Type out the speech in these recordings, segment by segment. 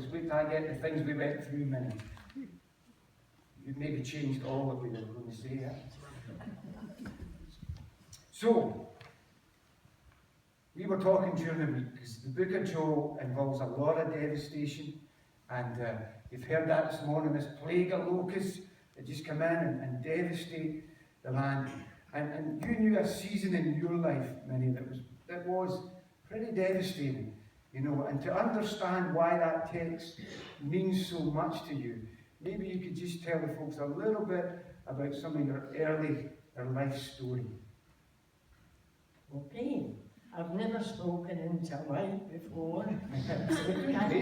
difficulties. Wait till I get the things we went through, Minnie. You've maybe changed all of you, I'm going to say that. So, we were talking during the week, because the book of Joel involves a lot of devastation, and you've heard that this morning, this plague of locusts that just come in and devastate the land. And you knew a season in your life, Minnie, that was pretty devastating, you know, and to understand why that text means so much to you, maybe you could just tell the folks a little bit about some of your early life story. Okay, I've never spoken into a mic before.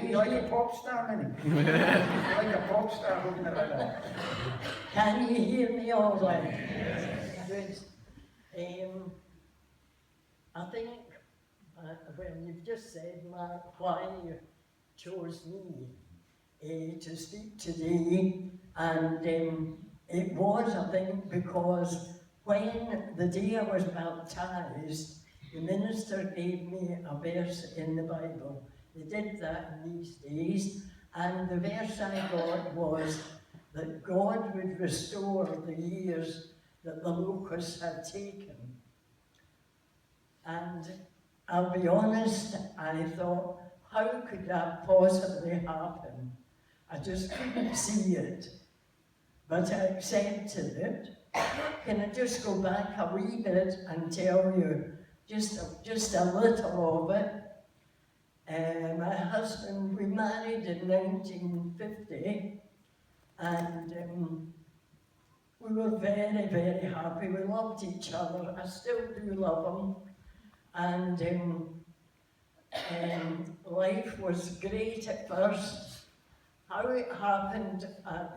You're like a pop star, Minnie. You're like a pop star holding it like that. Can you hear me all right? Good. I think, well, you've just said, Mark, why you chose me to speak today, and it was, I think, because when the day I was baptized, the minister gave me a verse in the Bible. They did that in these days, and the verse I got was that God would restore the years that the locusts had taken. And I'll be honest, I thought, how could that possibly happen? I just couldn't see it, but I accepted it. Can I just go back a wee bit and tell you just a little of it? My husband, we married in 1950, and we were very, very happy. We loved each other. I still do love him. And life was great at first. How it happened,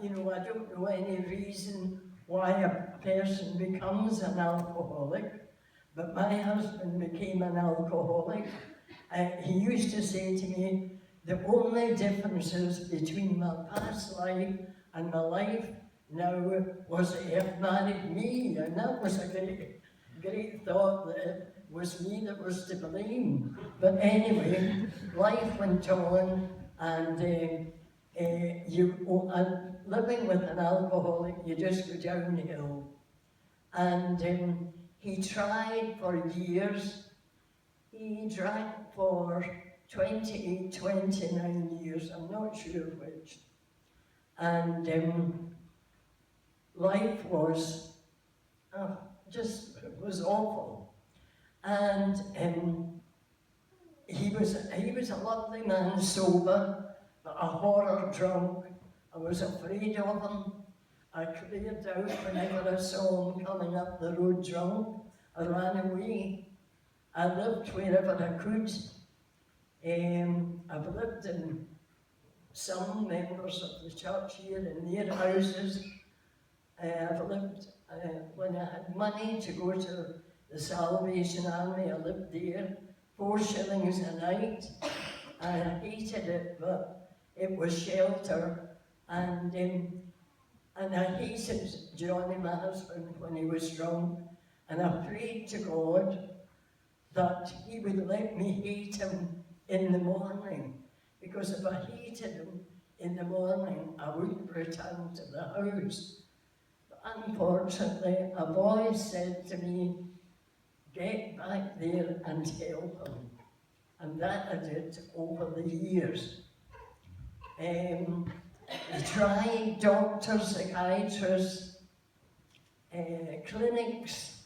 you know, I don't know any reason why a person becomes an alcoholic, but my husband became an alcoholic. He used to say to me, the only differences between my past life and my life now was that he had married me, and that was a great thought that it was me that was to blame. But anyway, life went on, and living with an alcoholic, you just go downhill. And he tried for years. He drank for 28, 29 years, I'm not sure which. And life was it was awful. And he was a lovely man, sober, but a horror drunk. I was afraid of him. I cleared out whenever I saw him coming up the road drunk. I ran away. I lived wherever I could. I've lived in some members of the church here in their houses. I've lived, when I had money to go to the Salvation Army, I lived there, 4 shillings a night. I hated it, but it was shelter. And I hated Johnny, my husband, when he was drunk. And I prayed to God that he would let me hate him in the morning. Because if I hated him in the morning, I wouldn't return to the house. But unfortunately, a voice said to me, get back there and help him. And that I did over the years. I tried doctors, psychiatrists, clinics,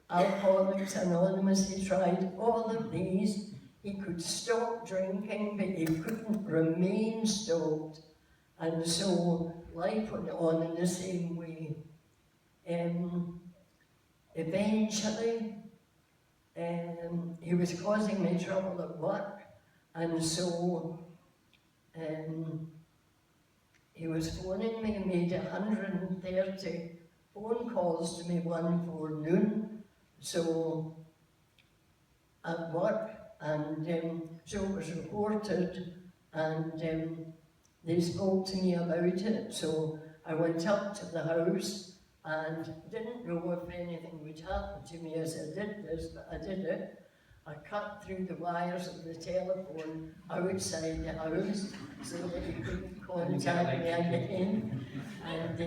Alcoholics Anonymous. He tried all of these. He could stop drinking, but he couldn't remain stopped. And so life went on in the same way. Eventually, he was causing me trouble at work, and so he was phoning me and made 130 phone calls to me one forenoon, so at work, and so it was reported, and they spoke to me about it. So I went up to the house and didn't know if anything would happen to me as I did this, but I did it. I cut through the wires of the telephone outside the house so that he couldn't contact me again. And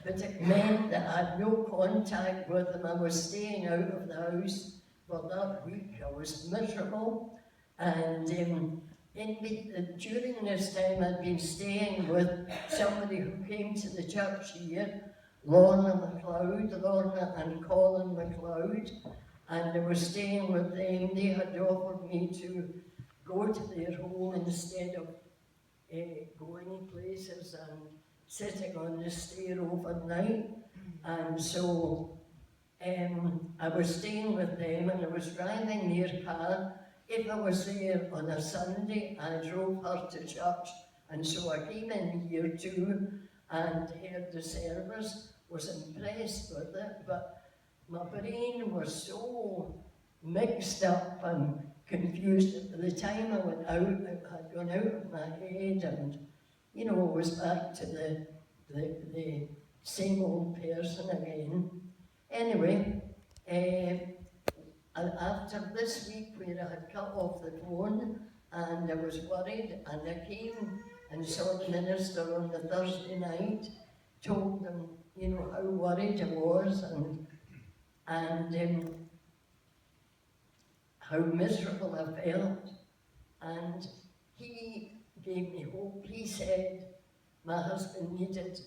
but it meant that I had no contact with him. I was staying out of the house for that week. I was miserable. And during this time, I'd been staying with somebody who came to the church here, Lorna and Colin MacLeod, and I was staying with them. They had offered me to go to their home instead of going places and sitting on the stair overnight. And so I was staying with them, and I was driving their car. If I was there on a Sunday, I drove her to church, and so I came in here too and heard the service, was impressed with it, but my brain was so mixed up and confused. By the time I went out, it had gone out of my head, and I was back to the same old person again. Anyway, after this week where I had cut off the phone and I was worried, and I came and saw the minister on the Thursday night, told them, how worried I was and how miserable I felt, and he gave me hope. He said my husband needed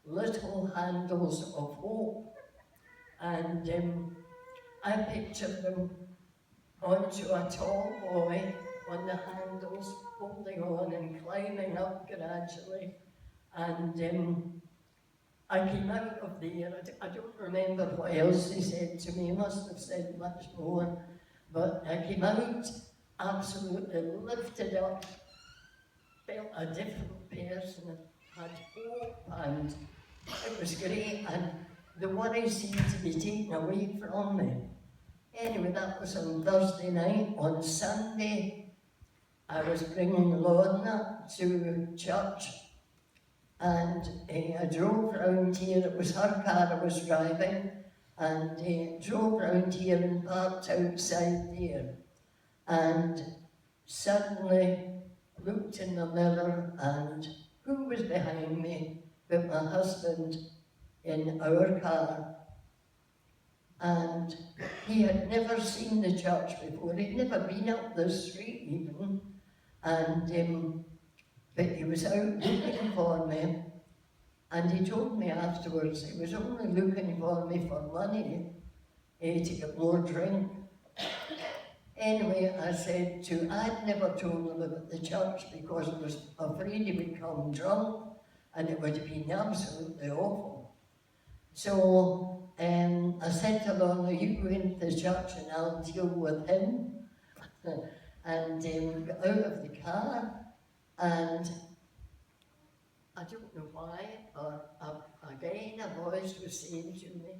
little handles of hope, and I pictured them onto a tall boy on the handles, holding on and climbing up gradually, and I came out of there. I don't remember what else he said to me. He must have said much more, but I came out absolutely lifted up, felt a different person, had hope, and it was great, and the worry seemed to be taken away from me. Anyway, that was on Thursday night. On Sunday, I was bringing Lorna to church, and I drove round here. It was her car I was driving, and drove round here and parked outside there, and suddenly looked in the mirror, and who was behind me but my husband in our car. And he had never seen the church before. He'd never been up the street even, and but he was out looking for me, and he told me afterwards he was only looking for me for money to get more drink. Anyway, I'd never told him about the church because I was afraid he would come drunk and it would have been absolutely awful. So I said to Lorna, you go into the church and I'll deal with him. And got out of the car, and I don't know why, or again a voice was saying to me,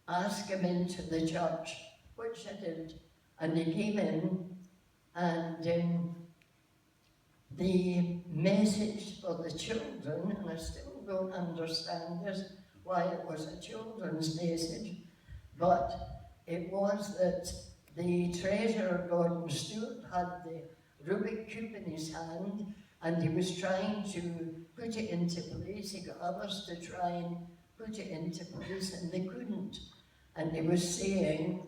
ask him into the church, which I did. And he came in, and the message for the children, and I still don't understand this, why it was a children's message, but it was that the treasurer, Gordon Stewart, had the Rubik Cube in his hand, and he was trying to put it into place. He got others to try and put it into place, and they couldn't. And he was saying,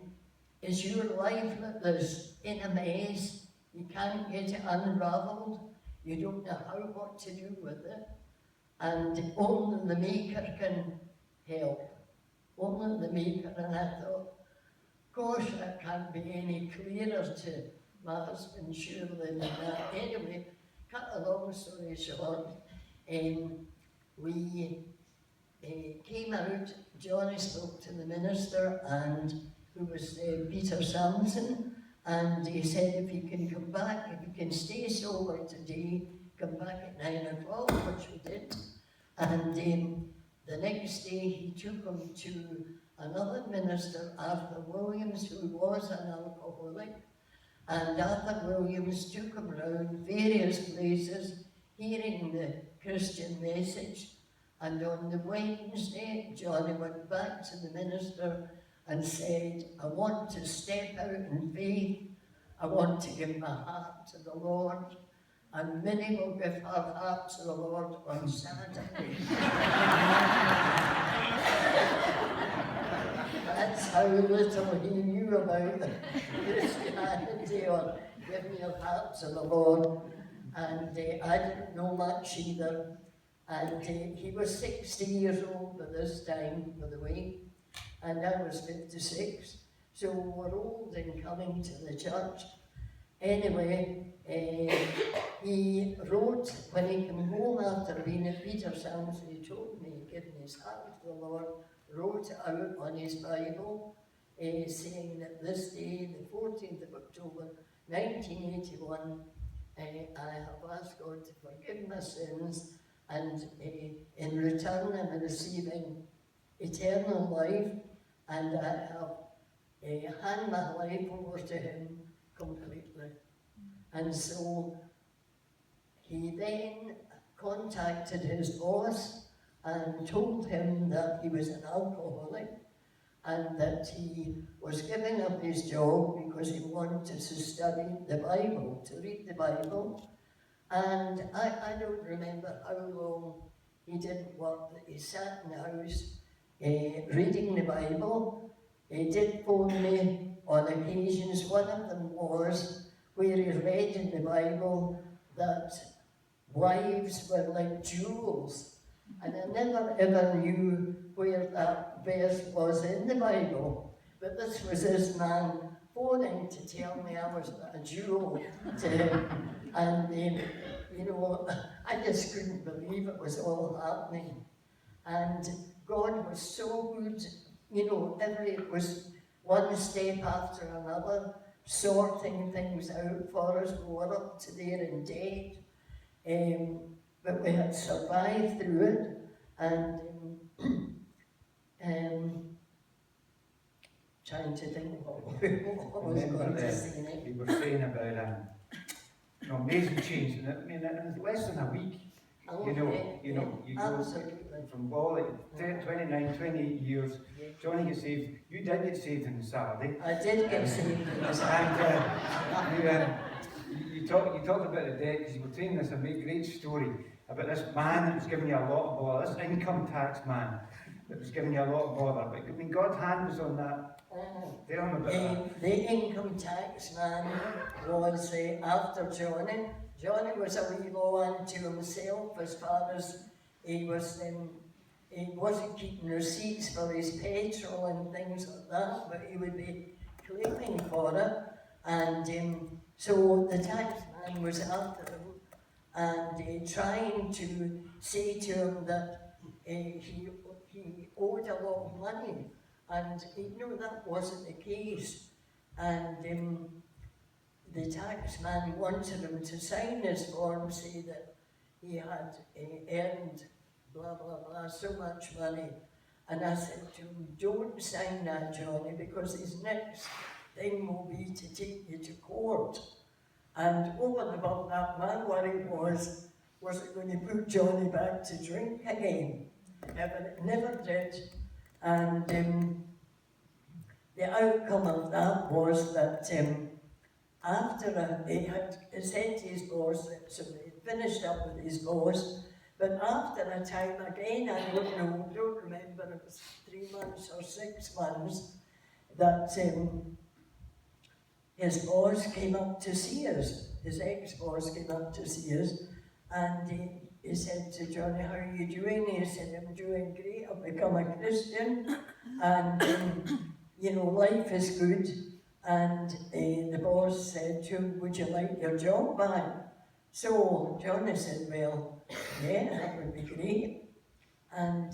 is your life like this, in a maze? You can't get it unraveled. You don't know what to do with it. And only the Maker can help. Only the Maker. And I thought, gosh, that can't be any clearer to my husband, surely, than that. Anyway, cut a long story short, we came out. Johnny spoke to the minister, and who was Peter Sampson, and he said if he can come back, if he can stay sober today, come back at 9 o'clock, which we did. And the next day he took him to another minister, Arthur Williams, who was an alcoholic, and Arthur Williams took him around various places, hearing the Christian message. And on the Wednesday, Johnny went back to the minister and said, I want to step out in faith I want to give my heart to the Lord, and Minnie will give her heart to the Lord on Saturday. That's how little he knew about Christianity or giving your heart to the Lord. And I didn't know much either. And he was 60 years old by this time, by the way, and I was 56. So we were old in coming to the church. Anyway, he wrote, when he came home after being at Peter's, he told me he'd given his heart to the Lord, wrote out on his Bible, saying that this day, the 14th of October, 1981, I have asked God to forgive my sins, and in return I'm receiving eternal life, and I have hand my life over to him completely. And so he then contacted his boss and told him that he was an alcoholic and that he was giving up his job because he wanted to study the Bible, to read the Bible. And I don't remember how long he didn't work, that he sat in the house reading the Bible. He did phone me on occasions. One of them was where he read in the Bible that wives were like jewels. And I never ever knew where that verse was in the Bible. But this was this man phoning to tell me I was a jewel to him. And, you know, I just couldn't believe it was all happening. And God was so good, you know, it was one step after another, sorting things out for us. We were up to there in debt, but we had survived through it. And trying to think what was going to say next. We were saying about amazing change, and I mean, in less than a week. Oh, You go from Bali, 29, 28 years, Johnny gets saved. You did get saved on the Saturday. I did get saved on the Saturday. And you talked about the debt, because you were telling us a great story about this man that was giving you a lot of bother, this income tax man that was giving you a lot of bother. But I mean, God's hand was on that. Tell him about that. The income tax man was after Johnny. Johnny was a wee low unto himself as far as he wasn't keeping receipts for his petrol and things like that, but he would be claiming for it. And so the tax man was after him and trying to say to him that he owed a lot of money, and that wasn't the case. And the taxman wanted him to sign his form, say that he had earned blah blah blah so much money. And I said to him, don't sign that, Johnny, because his next thing will be to take you to court. And over and above that, my worry was it going to put Johnny back to drink again? It never did. And the outcome of that was that after he had said to his boss, so he finished up with his boss, but after a time again, I don't remember, it was 3 months or 6 months, that his boss came up to see us, his ex-boss came up to see us, and he said to Johnny, how are you doing? He said, I'm doing great, I've become a Christian, and life is good. And the boss said to him, would you like your job back? So Johnny said, well, yeah, that would be great. And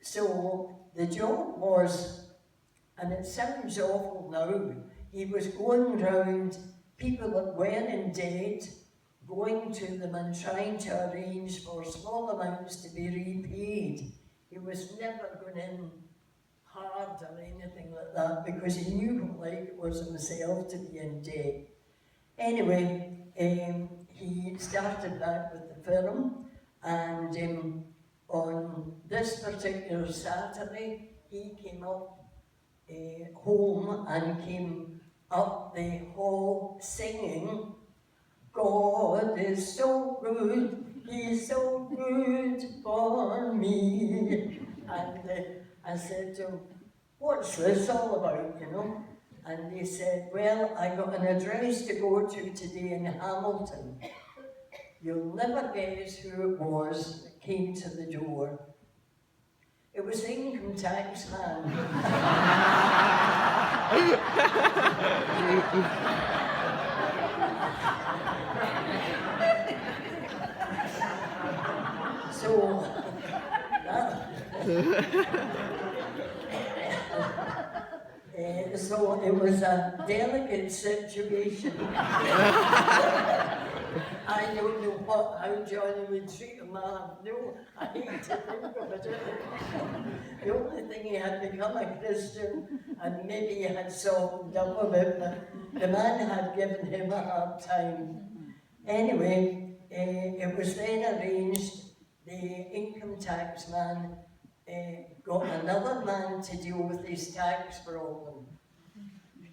so the job was, and it sounds awful now, he was going round people that were in debt, going to them and trying to arrange for small amounts to be repaid. He was never going in hard or anything like that, because he knew what like it was himself to be in debt. Anyway, he started back with the firm, and on this particular Saturday, he came up home and came up the hall singing, God is so good, He's so good for me. And I said to him, what's this all about, you know? And he said, well, I got an address to go to today in Hamilton. You'll never guess who it was that came to the door. It was the income tax man. So, so it was a delicate situation. I don't know how Johnny would treat him. No, I hate to think of it. The only thing he had become a Christian, and maybe he had softened up a bit, but the man had given him a hard time. Anyway, it was then arranged, the income tax man got another man to deal with his tax problem.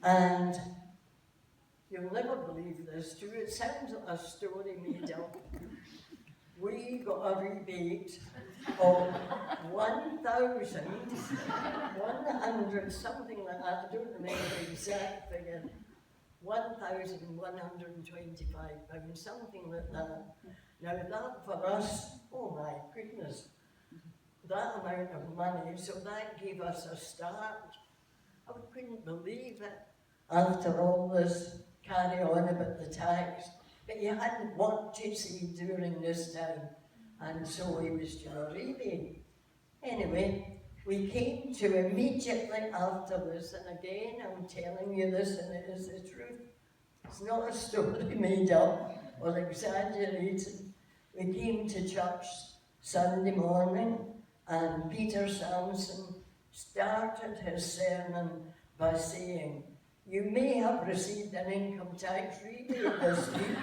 And you'll never believe this too, it sounds like a story made up. We got a rebate of 1,100, something like that, I don't remember the exact figure, £1,125, something like that. Now that for us, oh my goodness, that amount of money, so that gave us a start. I couldn't believe it. After all this carry on about the tax, but you hadn't worked, you see, during this time, and so he was due a rebate. Anyway, we came to immediately after this, and again, I'm telling you this, and it is the truth. It's not a story made up or exaggerated. We came to church Sunday morning, and Peter Sampson started his sermon by saying, you may have received an income tax rebate this week.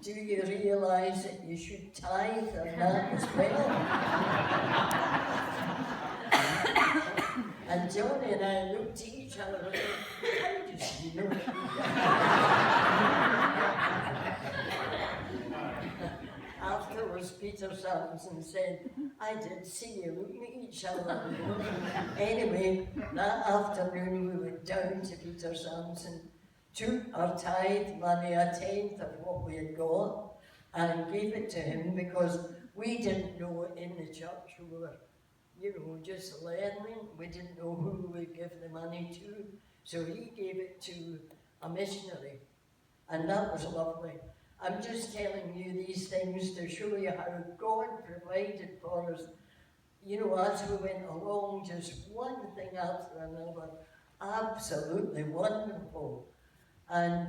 Do you realise that you should tithe on that as well? And Johnny and I looked at each other and said, how does he know? Afterwards, Peter Sampson said, I did see you looking at each other. Anyway, that afternoon we went down to Peter Sampson, took our tithe money, a tenth of what we had got, and gave it to him because we didn't know in the church we were, just learning. We didn't know who we would give the money to. So he gave it to a missionary, and that was lovely. I'm just telling you these things to show you how God provided for us. As we went along, just one thing after another, absolutely wonderful. And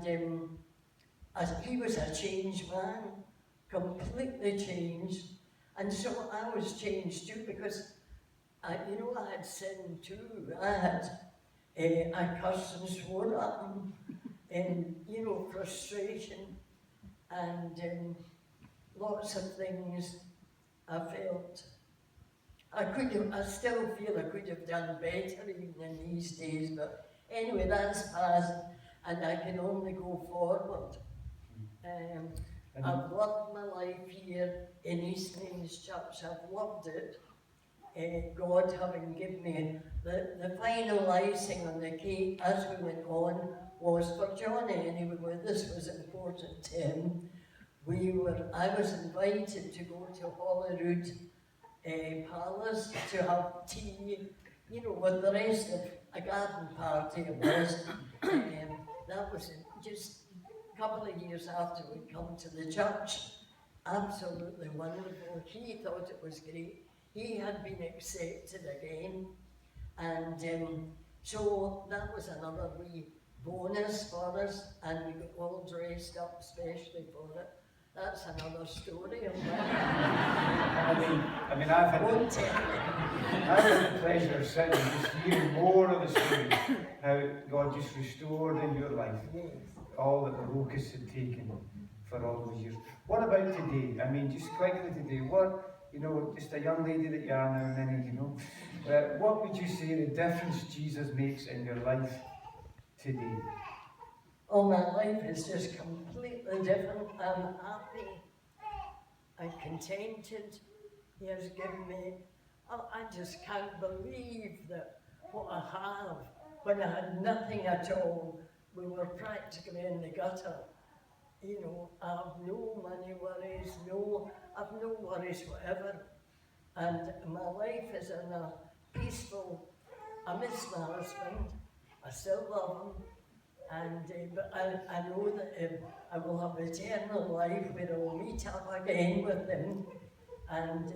he was a changed man, completely changed. And so I was changed too, because I had sinned too. I cursed and swore at him, and frustration. And lots of things I felt. I still feel I could have done better even in these days, but anyway, that's past, and I can only go forward. I've loved my life here in East Mains Church. I've loved it. God having given me the final icing on the cake as we went on was for Johnny, anyway. This was important to him. I was invited to go to Holyrood Palace to have tea, with the rest of a garden party it was. That was just a couple of years after we'd come to the church. Absolutely wonderful. He thought it was great. He had been accepted again. And so that was another wee bonus for us, and we got all dressed up especially for it. That's another story. I've had the pleasure of sitting and just hearing more of the stories, how God just restored in your life all that the locusts had taken for all those years. What about today? Just quickly today, just a young lady that you are now, Minnie, what would you say the difference Jesus makes in your life today? Oh, my life is just completely different. I'm happy. I'm contented. He has given me, I just can't believe that what I have. When I had nothing at all, we were practically in the gutter. You know, I have no money worries, I've no worries whatever. And my life is in a peaceful, I miss my husband, I still love him, and but I know that I will have eternal life where I will meet up again with him. And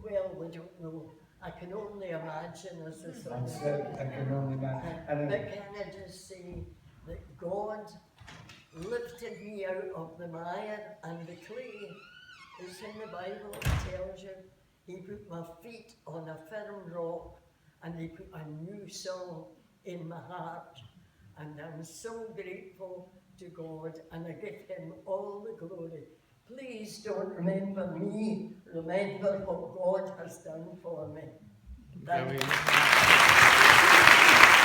well, we don't know. I can only imagine, as the song That's it, I can only imagine. But can I just say that God lifted me out of the mire and the clay. It's in the Bible, it tells you. He put my feet on a firm rock and he put a new song in my heart. And I'm so grateful to God and I give him all the glory. Please don't remember me, remember what God has done for me. Thank you.